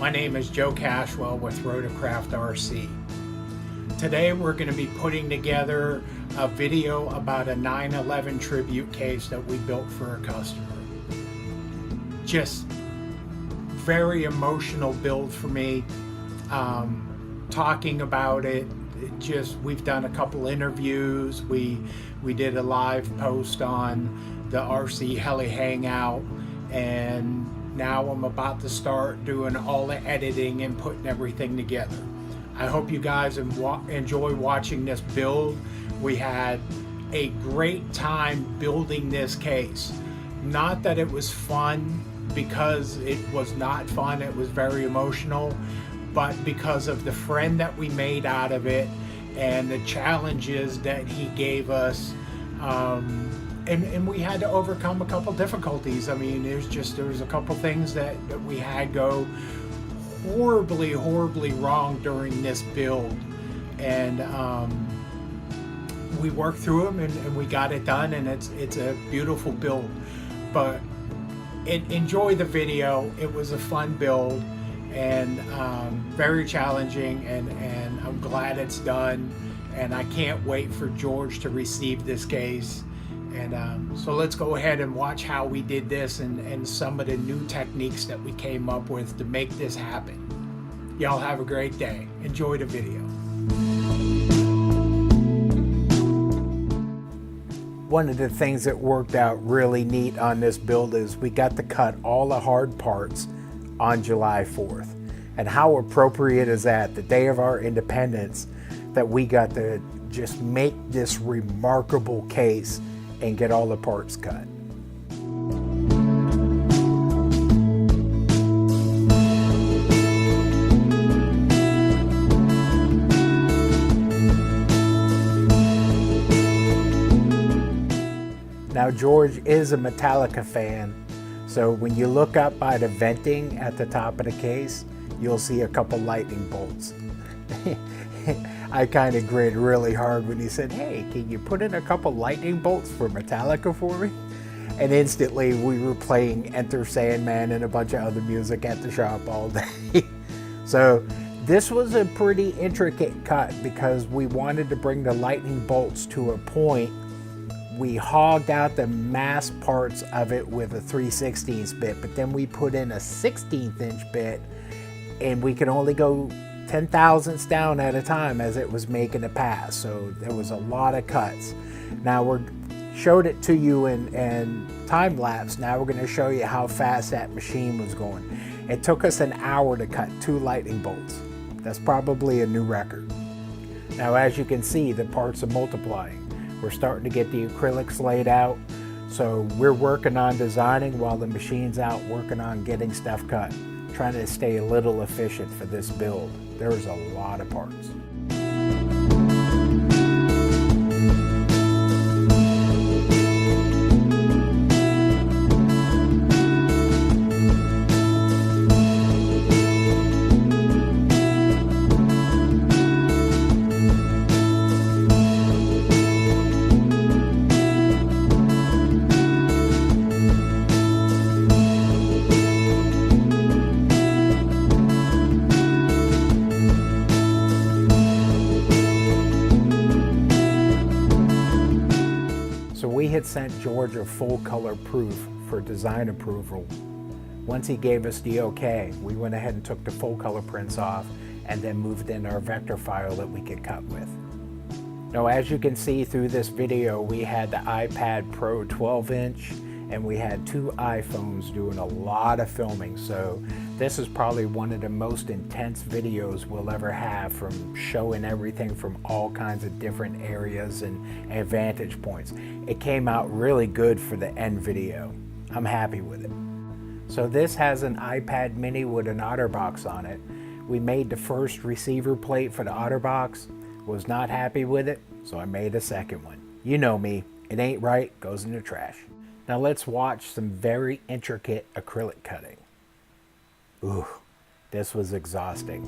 My name is Joe Cashwell with Rotocraft RC. Today we're going to be putting together a video about a 9/11 tribute case that we built for a customer. Just very emotional build for me. Talking about it, we've done a couple interviews. We did a live post on the RC Heli Hangout, and now I'm about to start doing all the editing and putting everything together. I hope you guys enjoy watching this build. We had a great time building this case. Not that it was fun, because it was not fun, it was very emotional, but because of the friend that we made out of it and the challenges that he gave us. And we had to overcome a couple difficulties. I mean, there was a couple things that we had go horribly wrong during this build, and we worked through them and we got it done, and it's a beautiful build. But enjoy the video. It was a fun build and very challenging, and I'm glad it's done, and I can't wait for George to receive this case. And so let's go ahead and watch how we did this and some of the new techniques that we came up with to make this happen. Y'all have a great day. Enjoy the video. One of the things that worked out really neat on this build is we got to cut all the hard parts on July 4th. And how appropriate is that, the day of our independence, that we got to just make this remarkable case and get all the parts cut. Now, George is a Metallica fan, so when you look up by the venting at the top of the case, you'll see a couple lightning bolts. I kind of grinned really hard when he said, "Hey, can you put in a couple lightning bolts for Metallica for me?" And instantly we were playing Enter Sandman and a bunch of other music at the shop all day. So this was a pretty intricate cut because we wanted to bring the lightning bolts to a point. We hogged out the mass parts of it with a 3/16 bit, but then we put in a 16th inch bit, and we could only go 10 thousandths down at a time as it was making a pass. So there was a lot of cuts. Now we showed it to you in time lapse. Now we're going to show you how fast that machine was going. It took us an hour to cut 2 lightning bolts. That's probably a new record. Now, as you can see, the parts are multiplying. We're starting to get the acrylics laid out. So we're working on designing while the machine's out working on getting stuff cut. Trying to stay a little efficient for this build. There's a lot of parts. We had sent George a full color proof for design approval. Once he gave us the okay, we went ahead and took the full color prints off and then moved in our vector file that we could cut with. Now, as you can see through this video, we had the iPad Pro 12-inch and we had 2 iPhones doing a lot of filming. So this is probably one of the most intense videos we'll ever have, from showing everything from all kinds of different areas and vantage points. It came out really good for the end video. I'm happy with it. So this has an iPad mini with an OtterBox on it. We made the first receiver plate for the OtterBox, was not happy with it, so I made a second one. You know me, it ain't right, goes in the trash. Now let's watch some very intricate acrylic cutting. Ooh, this was exhausting.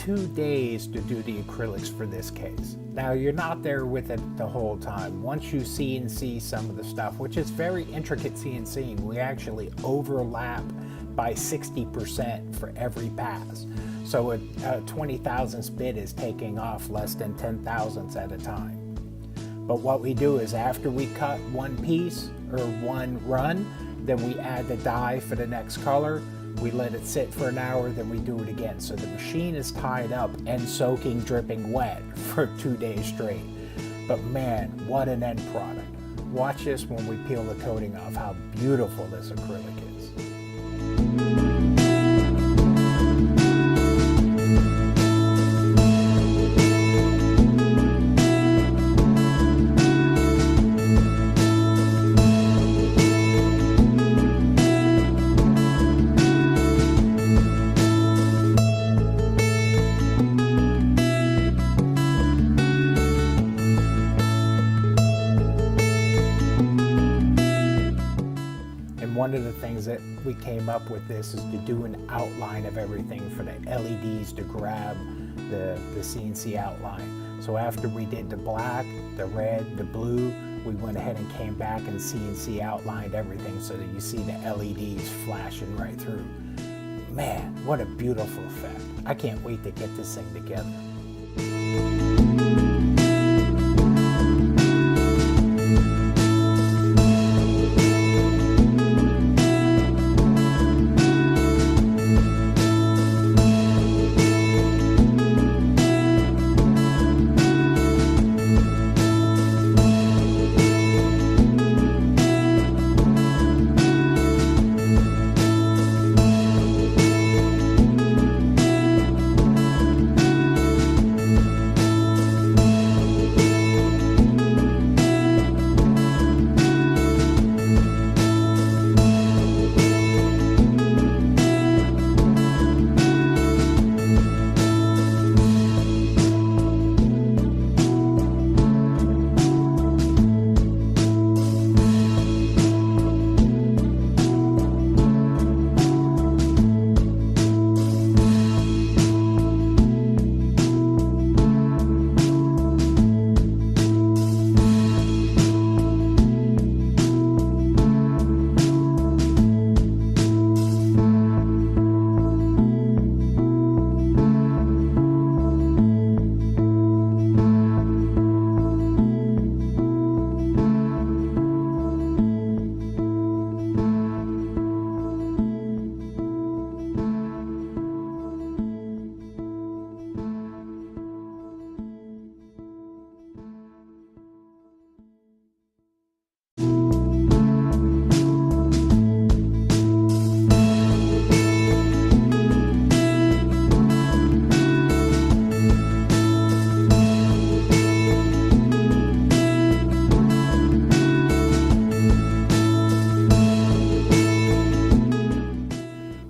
2 days to do the acrylics for this case. Now, you're not there with it the whole time. Once you CNC some of the stuff, which is very intricate CNCing, we actually overlap by 60% for every pass. So a 20 thousandths bit is taking off less than 10 thousandths at a time. But what we do is after we cut one piece or one run, then we add the dye for the next color. We let it sit for an hour, then we do it again. So the machine is tied up and soaking, dripping wet for 2 days straight. But man, what an end product. Watch this when we peel the coating off, how beautiful this acrylic is. One of the things that we came up with this is to do an outline of everything for the LEDs to grab the CNC outline. So after we did the black, the red, the blue, we went ahead and came back and CNC outlined everything so that you see the LEDs flashing right through. Man, what a beautiful effect. I can't wait to get this thing together.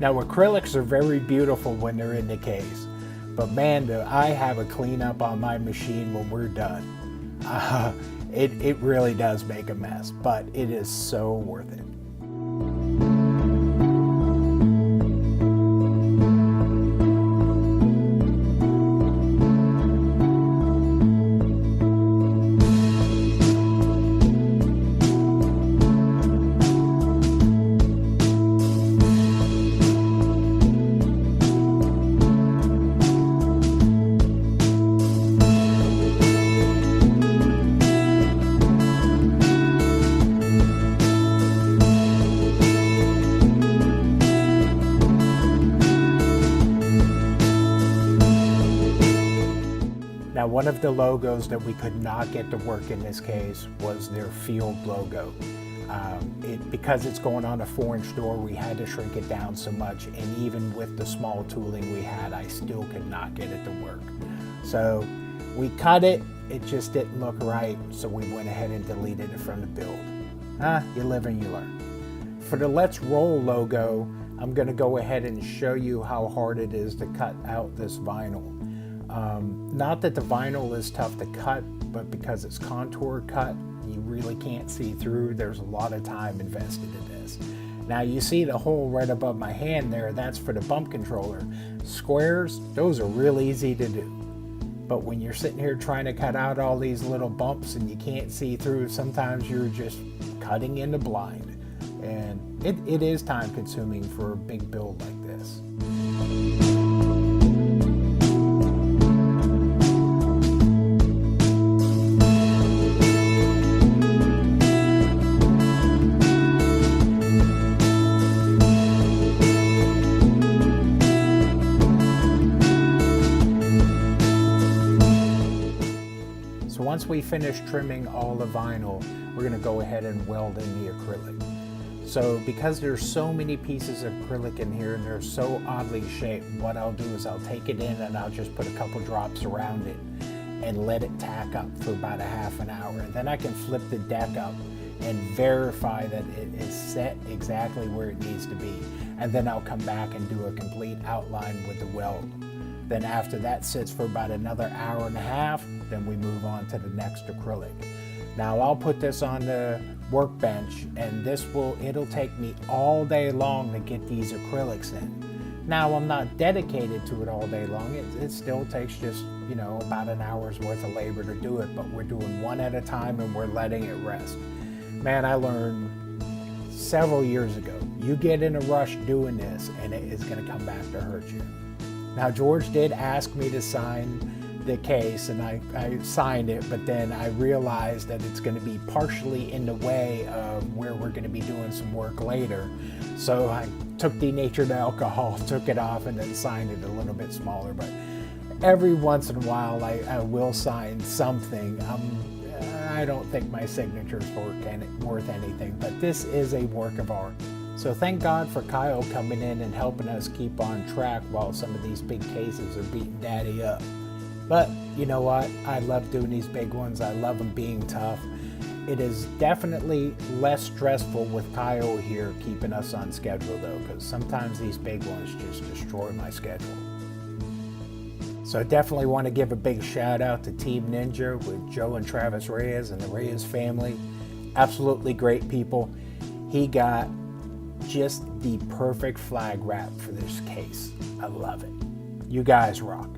Now, acrylics are very beautiful when they're in the case, but man, do I have a cleanup on my machine when we're done. It really does make a mess, but it is so worth it. Now, one of the logos that we could not get to work in this case was their field logo. Because it's going on a 4-inch door, we had to shrink it down so much, and even with the small tooling we had, I still could not get it to work. So we cut it, it just didn't look right, so we went ahead and deleted it from the build. You live and you learn. For the Let's Roll logo, I'm going to go ahead and show you how hard it is to cut out this vinyl. Not that the vinyl is tough to cut, but because it's contour cut, you really can't see through. There's a lot of time invested in this. Now you see the hole right above my hand there, that's for the bump controller. Squares, those are real easy to do. But when you're sitting here trying to cut out all these little bumps and you can't see through, sometimes you're just cutting in the blind. And it is time consuming for a big build like this. Once we finish trimming all the vinyl, we're going to go ahead and weld in the acrylic. So because there's so many pieces of acrylic in here and they're so oddly shaped, what I'll do is I'll take it in and I'll just put a couple drops around it and let it tack up for about a half an hour. And then I can flip the deck up and verify that it is set exactly where it needs to be. And then I'll come back and do a complete outline with the weld. Then after that sits for about another hour and a half, then we move on to the next acrylic. Now I'll put this on the workbench and it'll take me all day long to get these acrylics in. Now I'm not dedicated to it all day long. It still takes just, about an hour's worth of labor to do it, but we're doing one at a time and we're letting it rest. Man, I learned several years ago, you get in a rush doing this and it is gonna come back to hurt you. Now George did ask me to sign the case and I signed it, but then I realized that it's going to be partially in the way of where we're going to be doing some work later. So I took denatured alcohol, took it off, and then signed it a little bit smaller. But every once in a while I will sign something. I don't think my signature's worth anything, but this is a work of art. So thank God for Kyle coming in and helping us keep on track while some of these big cases are beating Daddy up. But you know what? I love doing these big ones. I love them being tough. It is definitely less stressful with Kyle here keeping us on schedule though, because sometimes these big ones just destroy my schedule. So I definitely want to give a big shout out to Team Ninja with Joe and Travis Reyes and the Reyes family. Absolutely great people. He got just the perfect flag wrap for this case. I love it. You guys rock.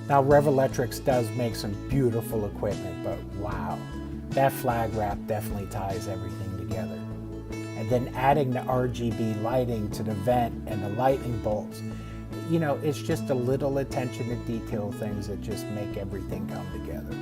Now Revolectrix does make some beautiful equipment, but wow, that flag wrap definitely ties everything together. And then adding the RGB lighting to the vent and the lightning bolts, it's just a little attention to detail things that just make everything come together.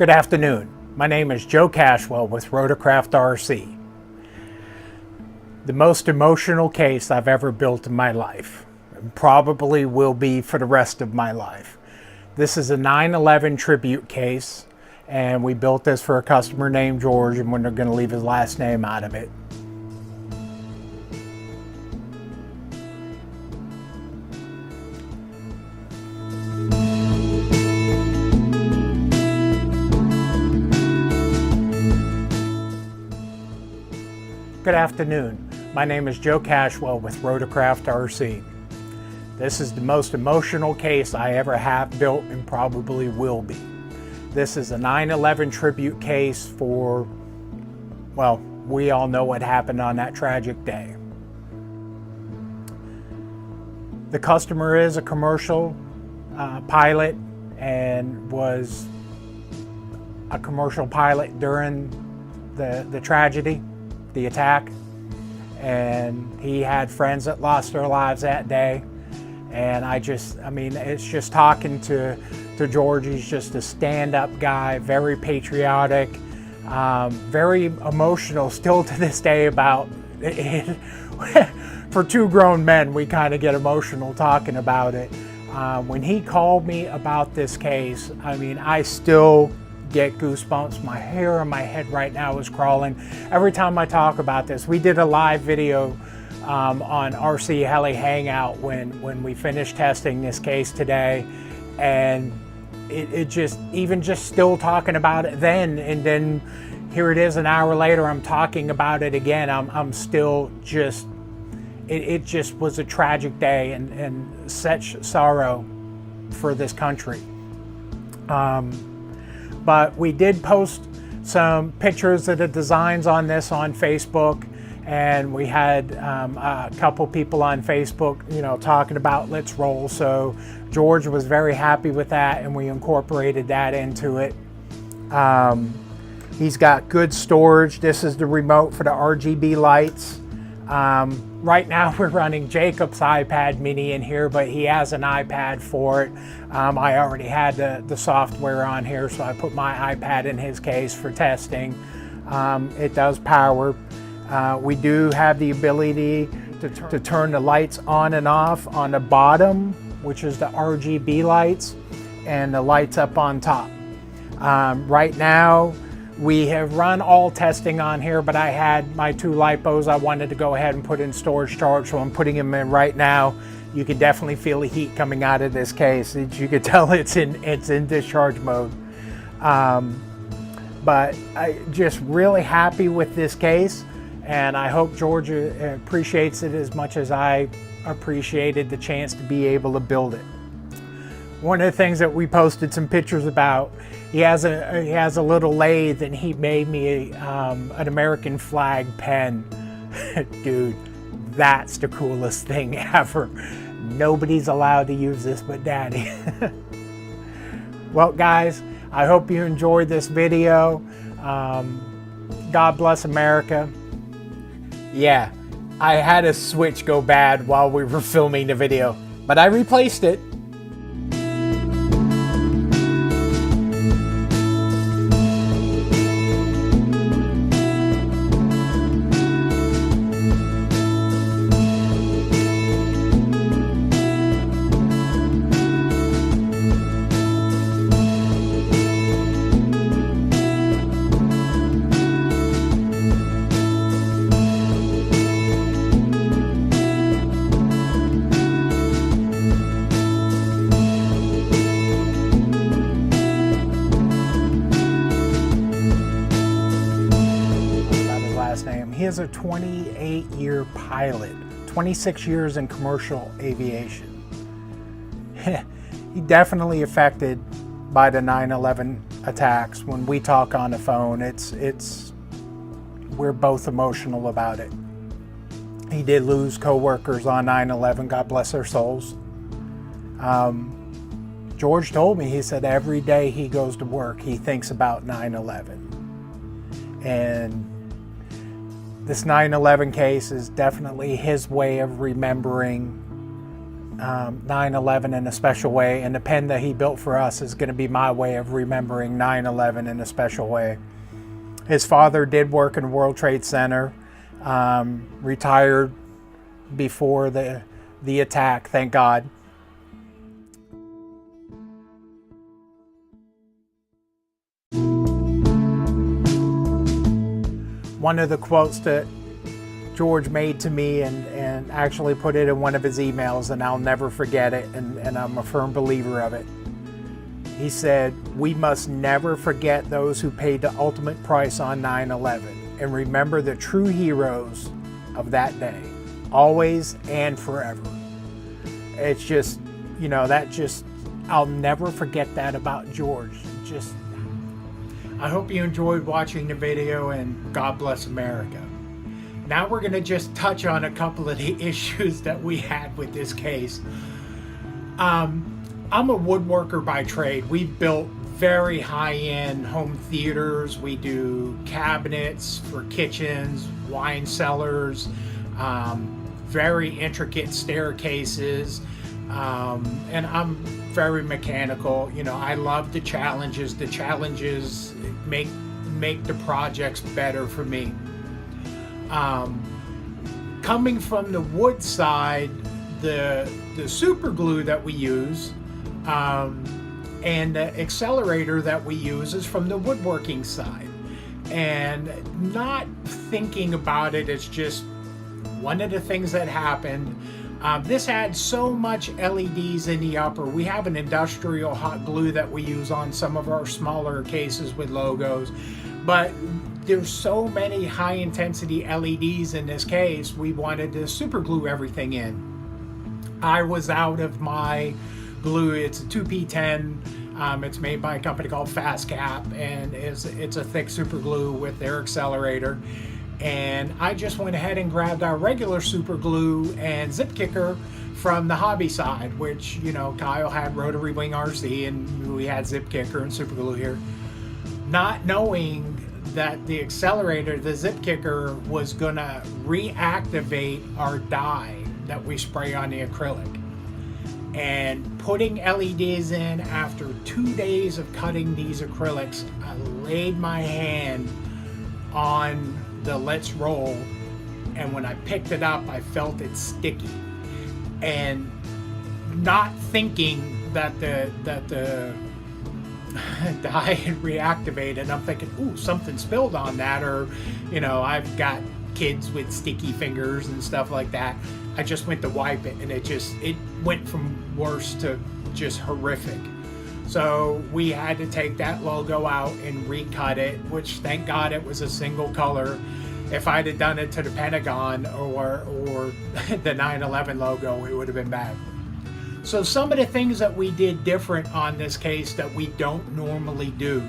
Good afternoon. My name is Joe Cashwell with Rotorcraft RC. The most emotional case I've ever built in my life, and probably will be for the rest of my life. This is a 9/11 tribute case, and we built this for a customer named George, and we're going to leave his last name out of it. Good afternoon. My name is Joe Cashwell with Rotorcraft RC. This is the most emotional case I ever have built and probably will be. This is a 9/11 tribute case for, well, we all know what happened on that tragic day. The customer is a commercial pilot and was a commercial pilot during the tragedy, the attack, and he had friends that lost their lives that day. And I mean, it's just talking to George. He's just a stand-up guy, very patriotic, very emotional still to this day about it. For two grown men, we kind of get emotional talking about it. When he called me about this case, I mean, I still get goosebumps. My hair on my head right now is crawling every time I talk about this. We did a live video on RC Heli Hangout when we finished testing this case today, and it just, even just still talking about it then, and then here it is an hour later, I'm talking about it again. I'm still just, it just was a tragic day and such sorrow for this country. But we did post some pictures of the designs on this on Facebook, and we had a couple people on Facebook, you know, talking about let's roll. So George was very happy with that, and we incorporated that into it. He's got good storage. This is the remote for the RGB lights. Right now we're running Jacob's iPad mini in here, but he has an iPad for it. I already had the software on here, so I put my iPad in his case for testing. It does power. We do have the ability to turn the lights on and off on the bottom, which is the RGB lights, and the lights up on top. Right now, we have run all testing on here, but I had my two LiPos I wanted to go ahead and put in storage charge, so I'm putting them in right now. You can definitely feel the heat coming out of this case. You can tell it's in discharge mode. But I'm just really happy with this case, and I hope George appreciates it as much as I appreciated the chance to be able to build it. One of the things that we posted some pictures about, he has a little lathe, and he made me an American flag pen. Dude, that's the coolest thing ever. Nobody's allowed to use this but Daddy. Well, guys, I hope you enjoyed this video. God bless America. Yeah, I had a switch go bad while we were filming the video, but I replaced it. He is a 28-year pilot, 26 years in commercial aviation. He definitely affected by the 9/11 attacks. When we talk on the phone, we're both emotional about it. He did lose co-workers on 9/11, God bless their souls. George told me, he said every day he goes to work, he thinks about 9/11. And this 9/11 case is definitely his way of remembering 9/11 in a special way, and the pen that he built for us is going to be my way of remembering 9/11 in a special way. His father did work in World Trade Center, retired before the attack, thank God. One of the quotes that George made to me and actually put it in one of his emails, and I'll never forget it, and I'm a firm believer of it. He said, "We must never forget those who paid the ultimate price on 9/11 and remember the true heroes of that day, always and forever." It's just, I'll never forget that about George. I hope you enjoyed watching the video, and God bless America. Now we're going to just touch on a couple of the issues that we had with this case. I'm a woodworker by trade. We've built very high-end home theaters. We do cabinets for kitchens, wine cellars, very intricate staircases, and I'm very mechanical. I love the challenges. The challenges make the projects better for me. Coming from the wood side, the super glue that we use and the accelerator that we use is from the woodworking side. And not thinking about it, it's just one of the things that happened. This had so much LEDs in the upper. We have an industrial hot glue that we use on some of our smaller cases with logos, but there's so many high intensity LEDs in this case, we wanted to super glue everything in. I was out of my glue. It's a 2P10. It's made by a company called Fast Cap, and it's a thick super glue with their accelerator. And I just went ahead and grabbed our regular super glue and zip kicker from the hobby side, which, Kyle had Rotary Wing RC and we had zip kicker and super glue here. Not knowing that the accelerator, the zip kicker, was gonna reactivate our dye that we spray on the acrylic. And putting LEDs in after 2 days of cutting these acrylics, I laid my hand on the Let's Roll, and when I picked it up, I felt it sticky. And not thinking that the dye had reactivated, I'm thinking, ooh, something spilled on that, or I've got kids with sticky fingers and stuff like that. I just went to wipe it, and it went from worse to just horrific. So we had to take that logo out and recut it, which thank God it was a single color. If I'd have done it to the Pentagon or the 9/11 logo, it would have been bad. So some of the things that we did different on this case that we don't normally do.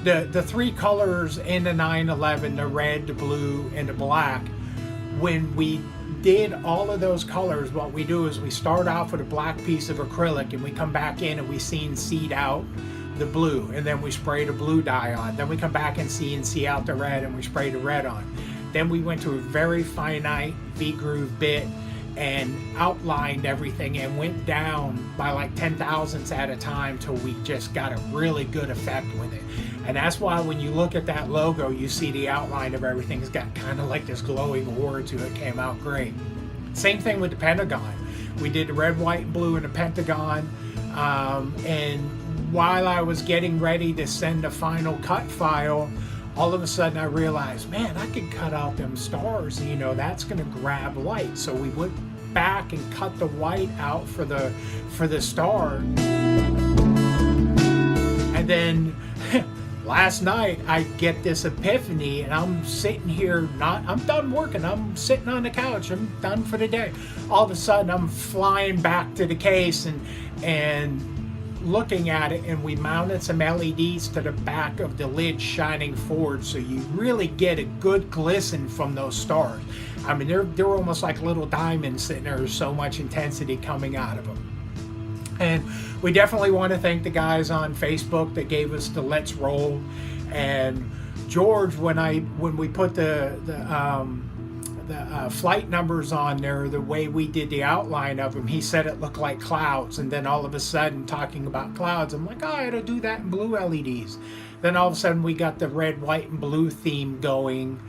The three colors in the 9/11, the red, the blue, and the black, when we did all of those colors, what we do is we start off with a black piece of acrylic, and we come back in and we seed out the blue, and then we spray the blue dye on. Then we come back and see out the red, and we spray the red on. Then we went to a very finite V-groove bit and outlined everything and went down by like 10,000ths at a time till we just got a really good effect with it. And that's why when you look at that logo, you see the outline of everything. It's got kind of like this glowing aura to it. Came out great. Same thing with the Pentagon. We did the red, white, and blue in the Pentagon. And while I was getting ready to send the final cut file, all of a sudden I realized, man, I could cut out them stars, that's gonna grab light. So we went back and cut the white out for the star. And then last night I get this epiphany, and I'm sitting here, I'm done working, I'm sitting on the couch, I'm done for the day. All of a sudden I'm flying back to the case and looking at it, and we mounted some LEDs to the back of the lid shining forward, so you really get a good glisten from those stars. I mean, they're almost like little diamonds sitting there. There's so much intensity coming out of them. And we definitely want to thank the guys on Facebook that gave us the Let's Roll. And George, when we put the flight numbers on there, the way we did the outline of them, he said it looked like clouds. And then all of a sudden, talking about clouds, I'm like, oh, I ought to do that in blue LEDs. Then all of a sudden, we got the red, white, and blue theme going.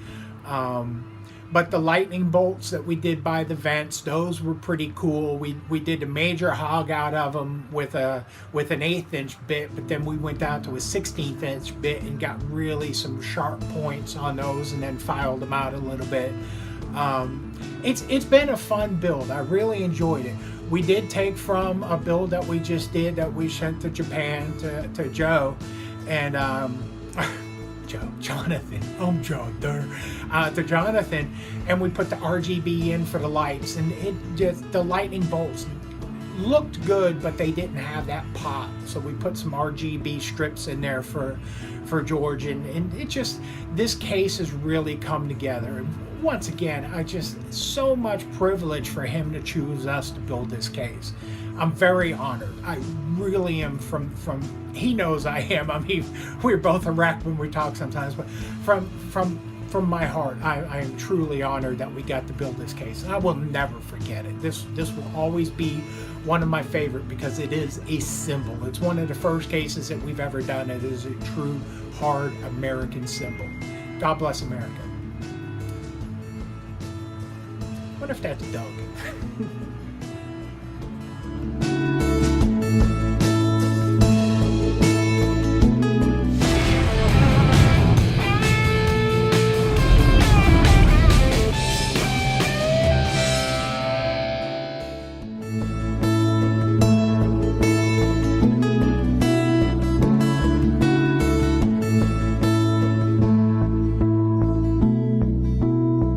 But the lightning bolts that we did by the vents, those were pretty cool. We did a major hog out of them with an 1/8 inch bit, but then we went down to a 16th inch bit and got really some sharp points on those, and then filed them out a little bit. It's been a fun build. I really enjoyed it. We did take from a build that we just did that we sent to Japan to Joe, and Jonathan, to Jonathan, and we put the RGB in for the lights, and it just, the lightning bolts looked good, but they didn't have that pop, so we put some RGB strips in there for George, and it just, this case has really come together. And once again, so much privilege for him to choose us to build this case. I'm very honored. I really am. From he knows I am. I mean, we're both a wreck when we talk sometimes, but from my heart, I am truly honored that we got to build this case. And I will never forget it. This will always be one of my favorite, because it is a symbol. It's one of the first cases that we've ever done. It is a true hard American symbol. God bless America. What if that's Doug?